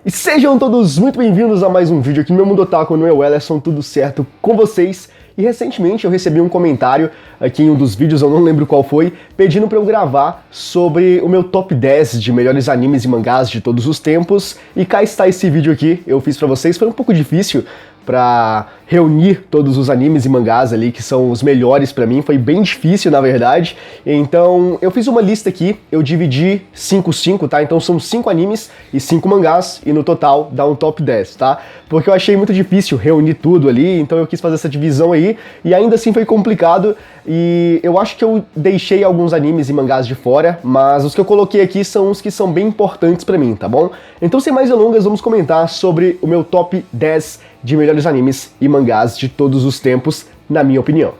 E sejam todos muito bem-vindos a mais um vídeo aqui no meu Mundo Otaku, no Ellerson, tudo certo com vocês? E recentemente eu recebi um comentário aqui em um dos vídeos, eu não lembro qual foi, pedindo pra eu gravar sobre o meu top 10 de melhores animes e mangás de todos os tempos. E cá está esse vídeo aqui, eu fiz pra vocês, foi um pouco difícil pra reunir todos os animes e mangás ali que são os melhores pra mim, foi bem difícil na verdade. Então eu fiz uma lista aqui, eu dividi 5-5, tá? Então são 5 animes e 5 mangás e no total dá um top 10, tá? Porque eu achei muito difícil reunir tudo ali, então eu quis fazer essa divisão aí e ainda assim foi complicado e eu acho que eu deixei alguns animes e mangás de fora, mas os que eu coloquei aqui são os que são bem importantes pra mim, tá bom? Então sem mais delongas vamos comentar sobre o meu top 10 de melhores animes e mangás de todos os tempos, na minha opinião.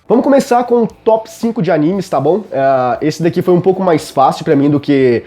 Vamos começar com o top 5 de animes, tá bom? Esse daqui foi um pouco mais fácil pra mim do que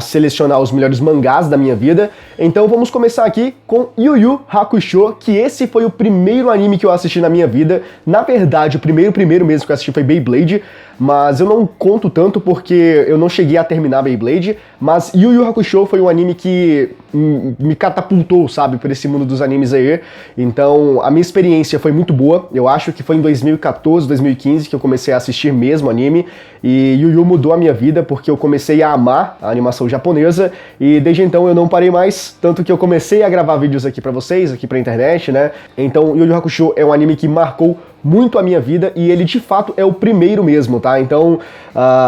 selecionar os melhores mangás da minha vida. Então vamos começar aqui com Yu Yu Hakusho, que esse foi o primeiro anime que eu assisti na minha vida. Na verdade, o primeiro mesmo que eu assisti foi Beyblade, mas eu não conto tanto porque eu não cheguei a terminar Beyblade, mas Yu Yu Hakusho foi um anime que me catapultou, sabe, por esse mundo dos animes aí. Então a minha experiência foi muito boa, eu acho que foi em 2014, 2015 que eu comecei a assistir mesmo anime, e Yu Yu mudou a minha vida porque eu comecei a amar a animação japonesa, e desde então eu não parei mais, tanto que eu comecei a gravar vídeos aqui pra vocês, aqui pra internet, né? Então Yu Yu Hakusho é um anime que marcou muito a minha vida, e ele de fato é o primeiro mesmo, tá? Então,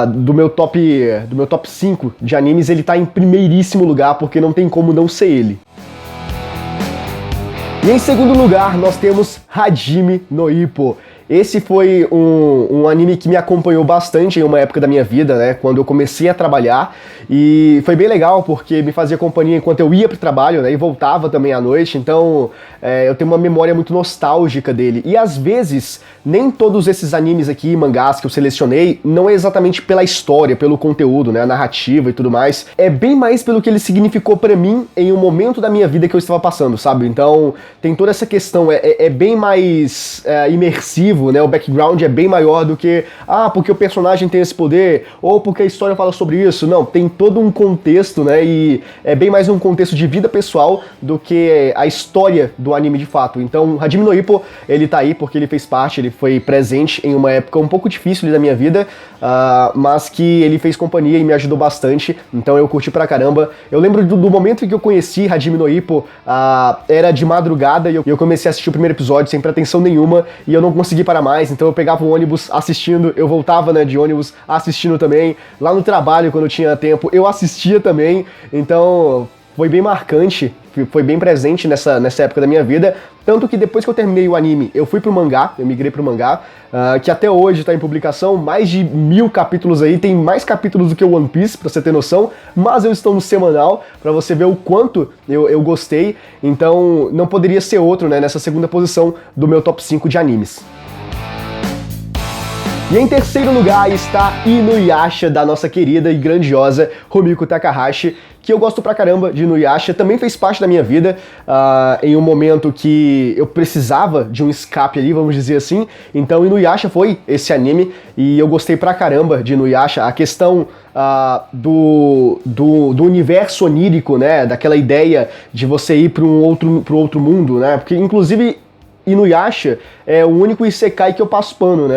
do meu top 5 de animes, ele tá em primeiríssimo lugar, porque não tem como não ser ele. E em segundo lugar, nós temos Hajime no Ippo. Esse foi um anime que me acompanhou bastante em uma época da minha vida, né, quando eu comecei a trabalhar, e foi bem legal porque me fazia companhia enquanto eu ia pro trabalho, né, e voltava também à noite, então eu tenho uma memória muito nostálgica dele. E às vezes, nem todos esses animes aqui, mangás que eu selecionei, não é exatamente pela história, pelo conteúdo, né, a narrativa e tudo mais, é bem mais pelo que ele significou pra mim em um momento da minha vida que eu estava passando, sabe? Então tem toda essa questão, é bem mais imersivo, né? O background é bem maior do que porque o personagem tem esse poder, ou porque a história fala sobre isso. Não, tem todo um contexto, né? E é bem mais um contexto de vida pessoal do que a história do anime de fato. Então, Hajime no Ippo, ele tá aí porque ele fez parte, ele foi presente em uma época um pouco difícil da minha vida, mas que ele fez companhia e me ajudou bastante, então eu curti pra caramba. Eu lembro do momento em que eu conheci Hajime no Ippo, era de madrugada e eu comecei a assistir o primeiro episódio sem pretensão nenhuma, e eu não consegui parar mais, então eu pegava o ônibus assistindo, eu voltava, né, de ônibus assistindo também, lá no trabalho quando eu tinha tempo eu assistia também, então foi bem marcante, foi bem presente nessa época da minha vida, tanto que depois que eu terminei o anime, eu fui pro mangá, eu migrei pro mangá, que até hoje tá em publicação, mais de 1000 capítulos aí, tem mais capítulos do que o One Piece, pra você ter noção, mas eu estou no semanal, pra você ver o quanto eu gostei, então não poderia ser outro, né, nessa segunda posição do meu top 5 de animes. E em terceiro lugar está Inuyasha, da nossa querida e grandiosa Rumiko Takahashi, que eu gosto pra caramba de Inuyasha, também fez parte da minha vida em um momento que eu precisava de um escape ali, vamos dizer assim, então Inuyasha foi esse anime, e eu gostei pra caramba de Inuyasha, a questão do universo onírico, né, daquela ideia de você ir pro outro mundo, né, porque inclusive Inuyasha é o único isekai que eu passo pano, né?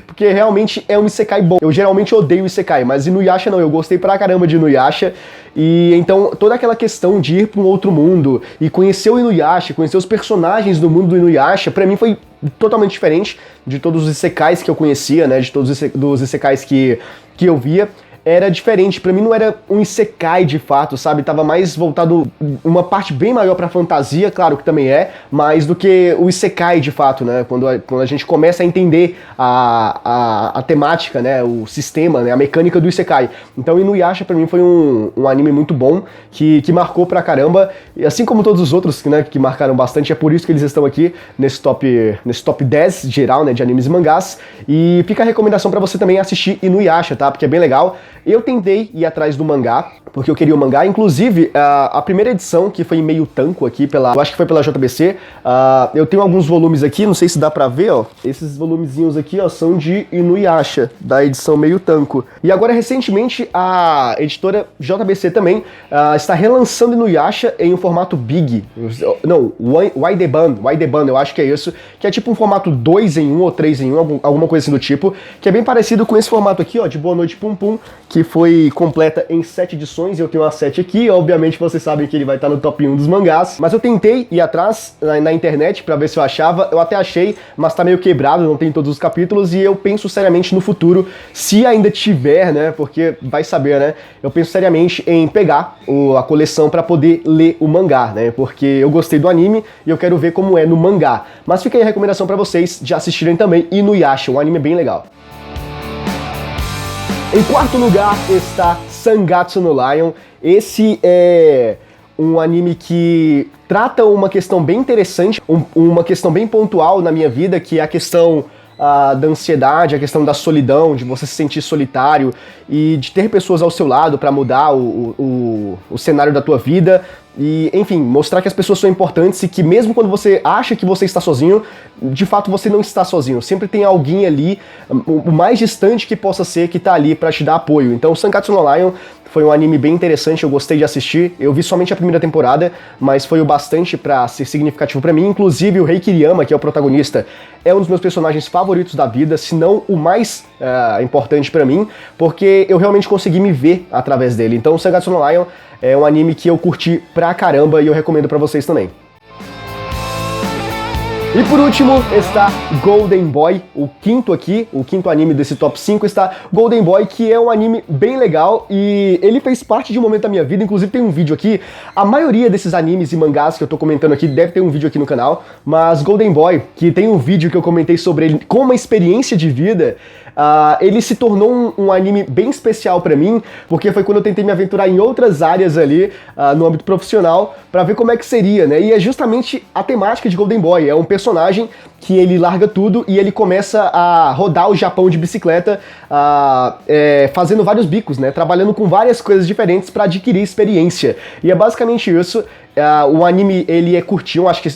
Porque realmente é um isekai bom. Eu geralmente odeio isekai, mas Inuyasha não, eu gostei pra caramba de Inuyasha. E então toda aquela questão de ir pra um outro mundo e conhecer o Inuyasha, conhecer os personagens do mundo do Inuyasha, pra mim foi totalmente diferente de todos os isekais que eu conhecia, né? De todos os isekais que eu via. Era diferente, pra mim não era um isekai de fato, sabe? Tava mais voltado uma parte bem maior pra fantasia, claro que também é, mas do que o isekai de fato, né? Quando a gente começa a entender a temática, né? O sistema, né? A mecânica do isekai. Então Inuyasha pra mim foi um anime muito bom, que marcou pra caramba, e assim como todos os outros, né? Que marcaram bastante, é por isso que eles estão aqui nesse top 10 geral, né? De animes e mangás, e fica a recomendação pra você também assistir Inuyasha, tá? Porque é bem legal. eu tentei ir atrás do mangá, porque eu queria o mangá. Inclusive, a primeira edição, que foi em meio tanco aqui, eu acho que foi pela JBC, eu tenho alguns volumes aqui, não sei se dá pra ver, ó. Esses volumezinhos aqui, ó, são de Inuyasha, da edição meio tanco. E agora, recentemente, a editora JBC também está relançando Inuyasha em um formato Big. Não, Waideban, eu acho que é isso, que é tipo um formato 2 em 1 ou 3 em 1, alguma coisa assim do tipo, que é bem parecido com esse formato aqui, ó, de Boa Noite Pum Pum, que foi completa em 7 edições, eu tenho uma 7 aqui, obviamente vocês sabem que ele vai estar no top 1 dos mangás, mas eu tentei ir atrás na internet pra ver se eu achava, eu até achei, mas tá meio quebrado, não tem todos os capítulos, e eu penso seriamente no futuro, se ainda tiver, né, porque vai saber, né, eu penso seriamente em pegar a coleção pra poder ler o mangá, né, porque eu gostei do anime e eu quero ver como é no mangá, mas fica aí a recomendação pra vocês de assistirem também Inuyasha, um anime bem legal. Em quarto lugar está Sangatsu no Lion. Esse é um anime que trata uma questão bem interessante, uma questão bem pontual na minha vida, que é a questão da ansiedade, a questão da solidão, de você se sentir solitário e de ter pessoas ao seu lado para mudar o cenário da tua vida e, enfim, mostrar que as pessoas são importantes e que mesmo quando você acha que você está sozinho, de fato você não está sozinho. Sempre tem alguém ali, o mais distante que possa ser, que tá ali para te dar apoio. Então, Sangatsu no Lion foi um anime bem interessante, eu gostei de assistir. Eu vi somente a primeira temporada, mas foi o bastante pra ser significativo pra mim. Inclusive, o Rei Kiriyama, que é o protagonista, é um dos meus personagens favoritos da vida, se não o mais importante pra mim, porque eu realmente consegui me ver através dele. Então, Sangatsu no Lion é um anime que eu curti pra caramba e eu recomendo pra vocês também. E por último está Golden Boy, o quinto anime desse top 5 está Golden Boy, que é um anime bem legal e ele fez parte de um momento da minha vida, inclusive tem um vídeo aqui, a maioria desses animes e mangás que eu tô comentando aqui deve ter um vídeo aqui no canal, mas Golden Boy, que tem um vídeo que eu comentei sobre ele com uma experiência de vida, ele se tornou um anime bem especial pra mim, porque foi quando eu tentei me aventurar em outras áreas ali, no âmbito profissional, pra ver como é que seria, né? E é justamente a temática de Golden Boy, é um personagem que ele larga tudo e ele começa a rodar o Japão de bicicleta, fazendo vários bicos, né? Trabalhando com várias coisas diferentes pra adquirir experiência. E é basicamente isso. O anime, ele é curtinho, acho que,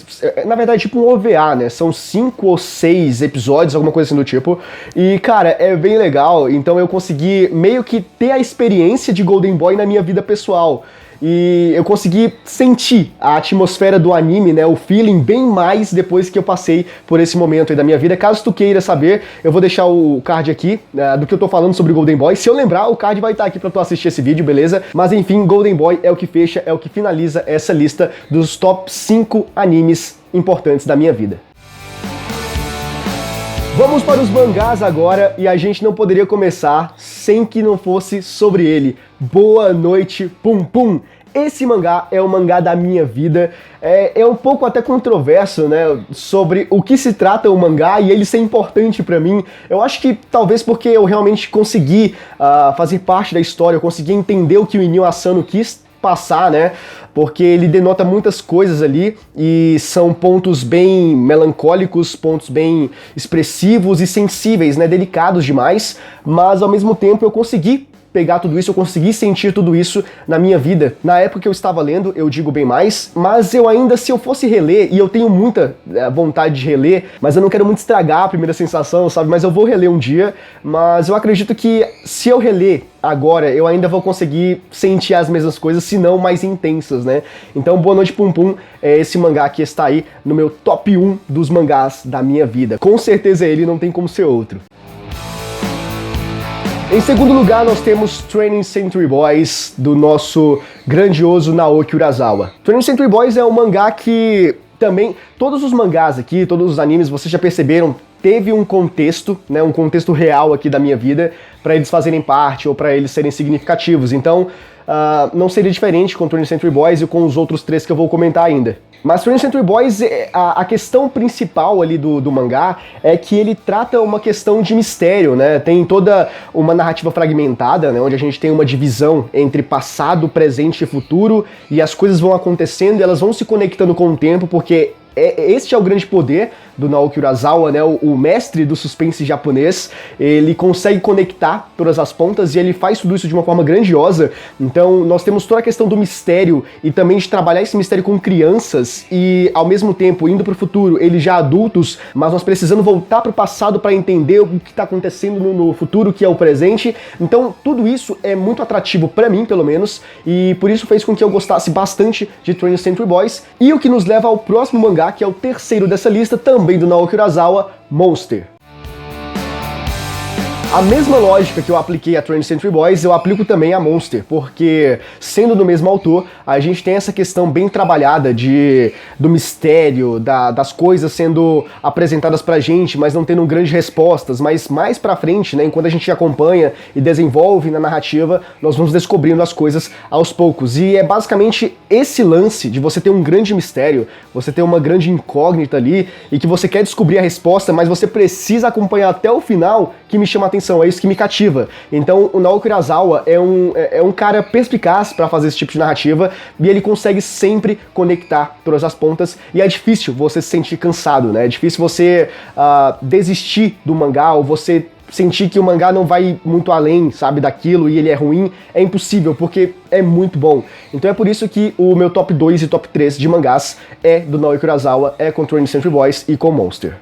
na verdade, tipo um OVA, né? São 5 ou 6 episódios, alguma coisa assim do tipo. E, cara, é bem legal. Então eu consegui meio que ter a experiência de Golden Boy na minha vida pessoal. E eu consegui sentir a atmosfera do anime, né, o feeling bem mais depois que eu passei por esse momento aí da minha vida. Caso tu queira saber, eu vou deixar o card aqui do que eu tô falando sobre Golden Boy. Se eu lembrar, o card vai estar aqui pra tu assistir esse vídeo, beleza? Mas enfim, Golden Boy é o que fecha, é o que finaliza essa lista dos top 5 animes importantes da minha vida. Vamos para os mangás agora, e a gente não poderia começar sem que não fosse sobre ele. Boa Noite Pum Pum! Esse mangá é o mangá da minha vida, é um pouco até controverso, né, sobre o que se trata o mangá e ele ser importante pra mim. Eu acho que talvez porque eu realmente consegui fazer parte da história, eu consegui entender o que o Inio Asano quis passar, né? Porque ele denota muitas coisas ali e são pontos bem melancólicos, pontos bem expressivos e sensíveis, né? Delicados demais, mas ao mesmo tempo eu consegui pegar tudo isso, eu consegui sentir tudo isso na minha vida. Na época que eu estava lendo, eu digo bem mais, mas eu ainda, se eu fosse reler, e eu tenho muita vontade de reler, mas eu não quero muito estragar a primeira sensação, sabe? Mas eu vou reler um dia, mas eu acredito que se eu reler agora, eu ainda vou conseguir sentir as mesmas coisas, se não mais intensas, né? Então, Boa Noite Pum Pum é esse mangá que está aí no meu top 1 dos mangás da minha vida. Com certeza ele não tem como ser outro. Em segundo lugar, nós temos Training Century Boys, do nosso grandioso Naoki Urasawa. Training Century Boys é um mangá que também, todos os mangás aqui, todos os animes, vocês já perceberam, teve um contexto, né, um contexto real aqui da minha vida, para eles fazerem parte ou para eles serem significativos. Então, não seria diferente com Training Century Boys e com os outros 3 que eu vou comentar ainda. Mas Training Century Boys, a questão principal ali do mangá é que ele trata uma questão de mistério, né? Tem toda uma narrativa fragmentada, né? Onde a gente tem uma divisão entre passado, presente e futuro, e as coisas vão acontecendo e elas vão se conectando com o tempo, porque Este é o grande poder do Naoki Urasawa, né, o mestre do suspense japonês. Ele consegue conectar todas as pontas e ele faz tudo isso de uma forma grandiosa. Então nós temos toda a questão do mistério e também de trabalhar esse mistério com crianças e ao mesmo tempo indo pro futuro, eles já adultos, mas nós precisando voltar pro passado para entender o que tá acontecendo no futuro, que é o presente. Então tudo isso é muito atrativo para mim, pelo menos, e por isso fez com que eu gostasse bastante de Train Century Boys. E o que nos leva ao próximo mangá, que é o terceiro dessa lista, também do Naoki Urasawa, Monster. A mesma lógica que eu apliquei a 20th Century Boys, eu aplico também a Monster, porque, sendo do mesmo autor, a gente tem essa questão bem trabalhada do mistério, das coisas sendo apresentadas pra gente, mas não tendo grandes respostas, mas mais pra frente, né, enquanto a gente acompanha e desenvolve na narrativa, nós vamos descobrindo as coisas aos poucos. E é basicamente esse lance de você ter um grande mistério, você ter uma grande incógnita ali, e que você quer descobrir a resposta, mas você precisa acompanhar até o final, que me chama a atenção, é isso que me cativa. Então o Naoki Urasawa é um cara perspicaz para fazer esse tipo de narrativa e ele consegue sempre conectar todas as pontas e é difícil você se sentir cansado, né? É difícil você desistir do mangá ou você sentir que o mangá não vai muito além, sabe, daquilo e ele é ruim. É impossível, porque é muito bom. Então é por isso que o meu top 2 e top 3 de mangás é do Naoki Urasawa, é com 20th Century Boys e com Monster.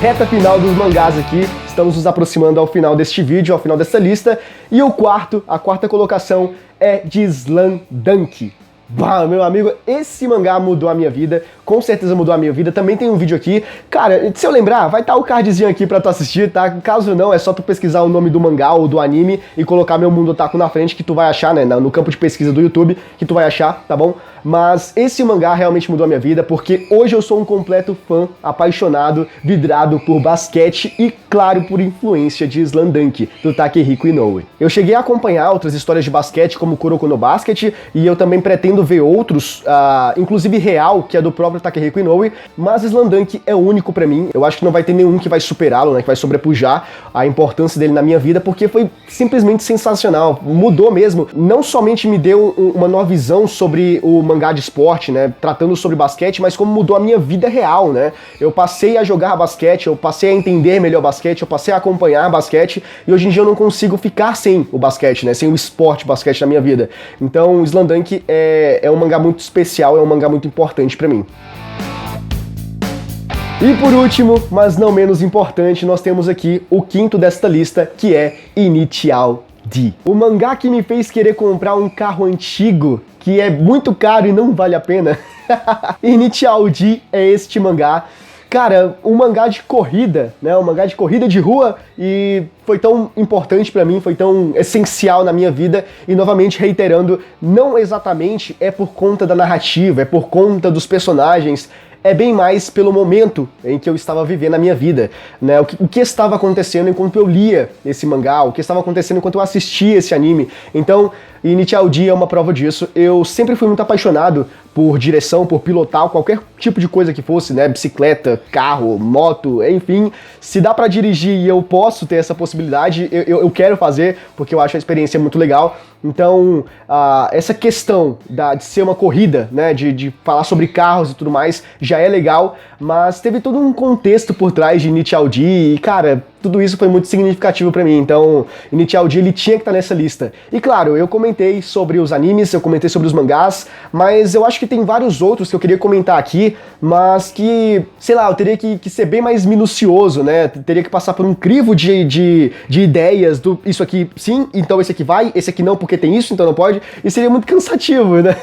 Reta final dos mangás aqui, estamos nos aproximando ao final deste vídeo, ao final desta lista, e a quarta colocação é de Slam Dunk. Bah, meu amigo, esse mangá mudou a minha vida, com certeza mudou a minha vida. Também tem um vídeo aqui, cara, se eu lembrar, vai estar o cardzinho aqui pra tu assistir, tá? Caso não, é só tu pesquisar o nome do mangá ou do anime e colocar Meu Mundo Otaku na frente, que tu vai achar, né, no campo de pesquisa do YouTube, que tu vai achar, tá bom? Mas esse mangá realmente mudou a minha vida, porque hoje eu sou um completo fã, apaixonado, vidrado por basquete e, claro, por influência de Slam Dunk, do Takehiko Inoue. Eu cheguei a acompanhar outras histórias de basquete, como Kuroko no Basket, e eu também pretendo ver outros, inclusive Real, que é do próprio Takehiko Inoue, mas Slam Dunk é único pra mim. Eu acho que não vai ter nenhum que vai superá-lo, né, que vai sobrepujar a importância dele na minha vida, porque foi simplesmente sensacional. Mudou mesmo. Não somente me deu uma nova visão sobre o mangá de esporte, né, tratando sobre basquete, mas como mudou a minha vida real, né? Eu passei a jogar basquete, eu passei a entender melhor basquete, eu passei a acompanhar basquete, e hoje em dia eu não consigo ficar sem o basquete, né, sem o esporte basquete na minha vida. Então, Slam Dunk é um mangá muito especial, é um mangá muito importante pra mim. E por último, mas não menos importante, nós temos aqui o quinto desta lista, que é Initial D. O mangá que me fez querer comprar um carro antigo, que é muito caro e não vale a pena. Initial D é este mangá. Cara, um mangá de corrida, né? Um mangá de corrida de rua, e foi tão importante pra mim, foi tão essencial na minha vida, e novamente reiterando, não exatamente é por conta da narrativa, é por conta dos personagens, é bem mais pelo momento em que eu estava vivendo a minha vida, né? O que estava acontecendo enquanto eu lia esse mangá, o que estava acontecendo enquanto eu assistia esse anime. Então, Initial D é uma prova disso. Eu sempre fui muito apaixonado por direção, por pilotar, qualquer tipo de coisa que fosse, né? Bicicleta, carro, moto, enfim. Se dá pra dirigir e eu posso ter essa possibilidade, eu quero fazer, porque eu acho a experiência muito legal. Então, essa questão de ser uma corrida, né? De falar sobre carros e tudo mais, já é legal, mas teve todo um contexto por trás de Initial D e, cara, tudo isso foi muito significativo pra mim. Então, Initial D, ele tinha que estar nessa lista. E claro, eu comentei sobre os animes, eu comentei sobre os mangás, mas eu acho que tem vários outros que eu queria comentar aqui, mas que, sei lá, eu teria que ser bem mais minucioso, né? Teria que passar por um crivo de ideias do isso aqui sim, então esse aqui vai, esse aqui não, porque tem isso, então não pode, e seria muito cansativo, né?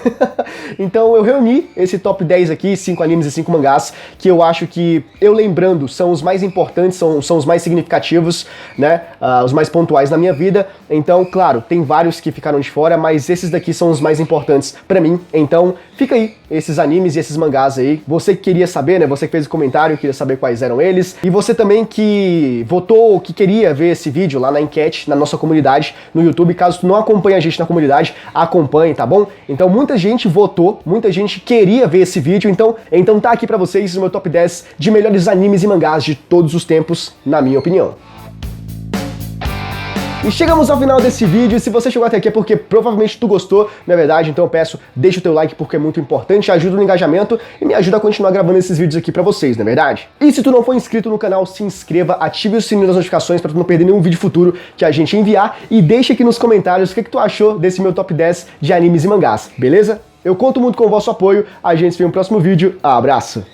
Então eu reuni esse top 10 aqui, 5 animes e 5 mangás, que eu acho que, eu lembrando, são os mais importantes, são os mais significativos, né? Os mais pontuais na minha vida. Então, claro, tem vários que ficaram de fora, mas esses daqui são os mais importantes pra mim. Então, fica aí, esses animes e esses mangás aí. Você que queria saber, né? Você que fez o comentário, queria saber quais eram eles. E você também que votou, que queria ver esse vídeo lá na enquete, na nossa comunidade, no YouTube. Caso tu não acompanhe a gente na comunidade, acompanhe, tá bom? Então, muita gente votou, muita gente queria ver esse vídeo. Então tá aqui pra vocês o meu top 10 de melhores animes e mangás de todos os tempos, na minha opinião. E chegamos ao final desse vídeo. Se você chegou até aqui é porque provavelmente tu gostou, não é verdade? Então eu peço, deixa o teu like porque é muito importante, ajuda no engajamento e me ajuda a continuar gravando esses vídeos aqui pra vocês, não é verdade? E se tu não for inscrito no canal, se inscreva, ative o sininho das notificações pra tu não perder nenhum vídeo futuro que a gente enviar e deixa aqui nos comentários o que tu achou desse meu top 10 de animes e mangás, beleza? Eu conto muito com o vosso apoio, a gente se vê no próximo vídeo, abraço!